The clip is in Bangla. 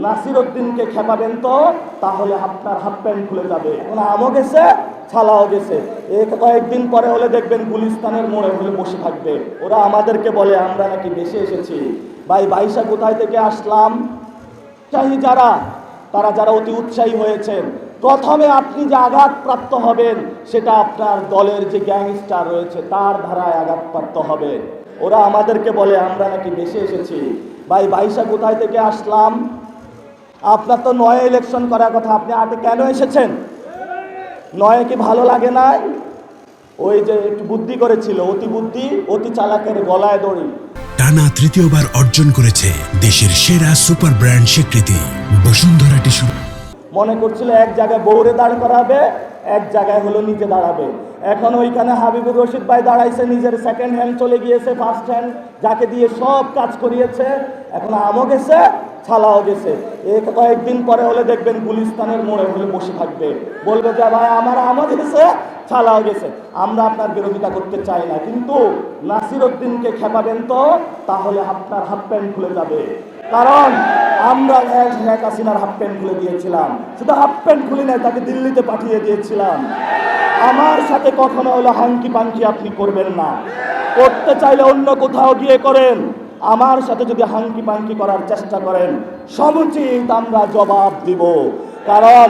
নাসির উদ্দিনকে খেপাবেন তো তাহলে আপনার হাফ প্যান্ট খুলে যাবে। এখন আমও গেছে, ছালাও গেছে। কয়েকদিন পরে হলে দেখবেন গুলিস্তানের মোড়ে হলে বসে থাকবে। ওরা আমাদেরকে বলে আমরা নাকি দেশে এসেছি। ভাই বাইশা কোথায় থেকে আসলাম? উৎসাহী যারা, তারা যারা অতি উৎসাহী হয়েছেন, প্রথমে আপনি যে আঘাতপ্রাপ্ত হবেন সেটা আপনার দলের যে গ্যাংস্টার রয়েছে তার ধারায় আঘাতপ্রাপ্ত হবেন। ওরা আমাদেরকে বলে আমরা নাকি দেশে এসেছি। ভাই বাইশা কোথায় থেকে আসলাম? আপনার তো নয় ইলেকশন করার কথা, আপনি আটে কেন এসেছেন? নয় কি ভালো লাগে নাই? ওই যে একটু বুদ্ধি করেছিল, অতি বুদ্ধি অতি চালাকের গলায় দড়ি। টানা তৃতীয়বার অর্জন করেছে দেশের সেরা সুপার ব্র্যান্ড স্বীকৃতি বসুন্ধরা টিস্যু। মনে করছিল এক জায়গায় বউরে দাঁড় করাবে, এক জায়গায় হলো নিজে দাঁড়াবে। এখন ওইখানে হাবিবুর রশিদ ভাই দাঁড়াইছে, নিজের সেকেন্ড হ্যান্ড চলে গিয়েছে ফার্স্ট হ্যান্ড, যাকে দিয়ে সব কাজ করিয়েছে। এখন আমও গেছে, ছালাও গেছে। কয়েকদিন পরে হলে দেখবেন গুলিস্তানের মোড়ে হলে বসে থাকবে, বলবে যে ভাই আমার আমও গেছে, ছালাও গেছে। আমরা আপনার বিরোধিতা করতে চাই না, কিন্তু নাসির উদ্দিনকে খেপাবেন তো তাহলে আপনার হাফ প্যান্ট খুলে যাবে। কারণ আমরা শেখ হাসিনার হাফ প্যান্ট খুলে দিয়েছিলাম, শুধু হাফ প্যান্ট খুলে নাই, তাকে দিল্লিতে পাঠিয়ে দিয়েছিলাম। আমার সাথে কখনো হলো হাঙ্কি পাঙ্কি আপনি করবেন না। করতে চাইলে অন্য কোথাও গিয়ে করেন, আমার সাথে যদি হাঙ্কি পাঙ্কি করার চেষ্টা করেন সমুচিত আমরা জবাব দিব। কারণ